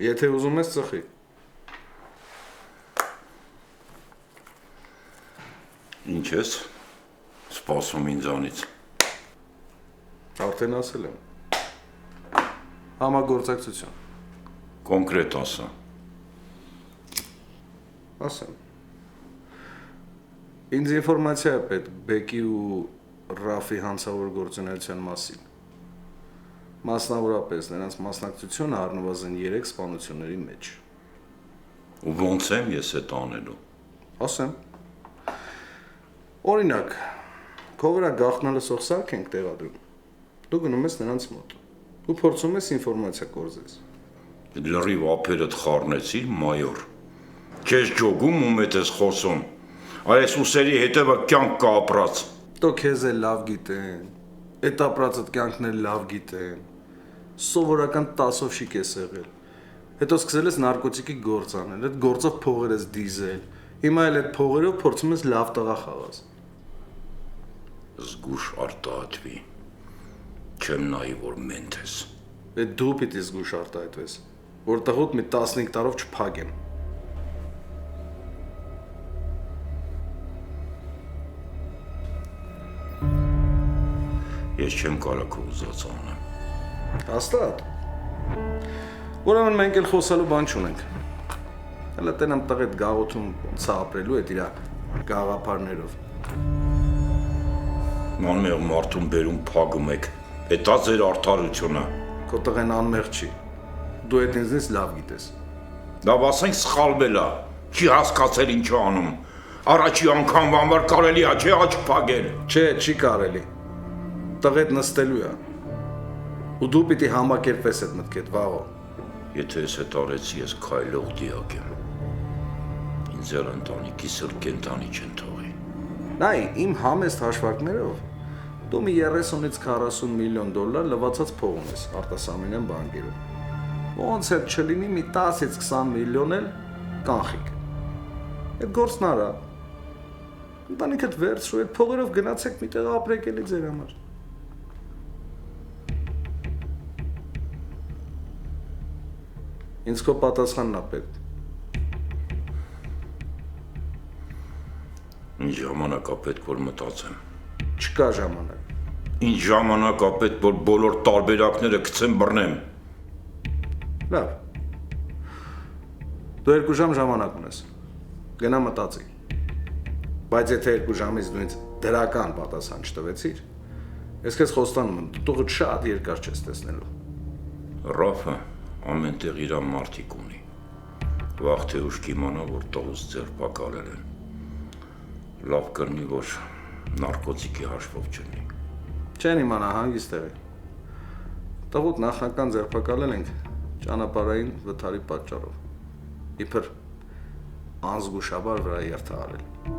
Եթե ուզում ես ծխի։ Ինչ ես սպասում ինձանից։ Արդեն ասել եմ։ Համագործակցություն։ Կոնկրետ ասա։ Ասեմ։ Ինձ ինֆորմացիա է պետք Բեկի ու Ռաֆի հանցավոր գործունեության մասին։ Մասնավորապես նրանց մասնակցությունը առնվազն 3 սպանությունների մեջ։ Ու ոնց եմ ես այդ անելու։ Ասեմ։ Օրինակ, քո վրա գաղտնալսող սարք ենք տեղադրում։ Դու գնում ես նրանց մոտ ու փորձում ես ինֆորմացիա կորզես։ Լրիվ ափերդ խառնեցիր, մայոր։ Քեզ ջոգում ու մեծ ես խոսում։ Այս ուսերի հետևը կյանք կա ապրած։ Դու քեզ էլ լավ գիտեն։ Այդ ապրածդ կյանքն էլ լավ գիտեն։ Սովորական 10-ով շիկ ես եղել։ Հետո սկսել ես նարկոտիկի գործ անել, այդ գործով փողեր ես դիզել։ Հիմա էլ այդ փողերով փորձում ես լավ տղա խաղաս։ Զգուշ արտահայտվի։ Չեմ նայի, որ մենթ ես։ Այդ դու պիտի զգուշ արտահայտվես, որ տղուդ մի 15 տարով չփագեմ։ Ես չեմ կարող քո ուզած անեմ։ Հաստատ։ Ուրեմն մենք էլ խոսալու բան չունենք։ Հələ տենամ տղետ գաղութում ոնց է ապրելու այդ իր գաղափարներով։ Անմեղ մարդուն բերում փագում եք։ Հետա ձեր արդարությունը։ Քո տղեն անմեղ չի։ Դու այդ ինձնից լավ գիտես։ Լավ ասենք սխալվել է։ Չի հասկացել ինչ է անում։ Առաջի անգամ վանվար կարելի է, չէ՞ աչք փագել։ Չէ, չի կարելի։ Տղետ նստելու է։ Ու դու պիտի համակերպես այդ մտքեդ վաղո։ Եթե ես հետ արեցի, ես քայլող դիակ եմ։ Ինձ էլ ընտանիքի սր կենտանի չեն թողի։ Նայ, իմ համեստ հաշվարկներով դու մի 30-ից 40 միլիոն դոլար լվացած փող ունես արտասահմանյան բանկերում։ Ոնց էլ չլինի մի 10-ից 20 միլիոն էլ կանխիկ։ Այդ գործն արա։ Ընտանիքդ վերցրու, այդ փողերով գնացեք մի տեղ ապրեք էլի ձեր համար։ Ինձ քո պատասխանն է պետք։ Ինչ ժամանակ է պետք, որ մտածեմ։ Չկա ժամանակ։ Ինչ ժամանակ է պետք, որ բոլոր տարբերակները գցեմ բռնեմ։ Լավ։ Դու 2 ժամ ժամանակ ունես։ Գնա մտածի։ Բայց եթե 2 ժամից դու ինձ դրական պատասխան չտվեցիր, ես քեզ խոստանում եմ, դու տուղդ շատ երկար չես տեսնելու։ Ռաֆը ամեն տեղ իր մարդիկ ունի։ Վաղ թե ուշ կիմանա, որ տողուց ձերբակալել են։ Լավ կրնի, որ նարկոտիկի հաշվով չլինի։ Չեն իմանա հանգիստ եղի։ Տղուտ նախնական ձերբակալել ենք ճանապարհային վթարի պատճառով։ Իբր անզգուշաբար վրա երթա արել։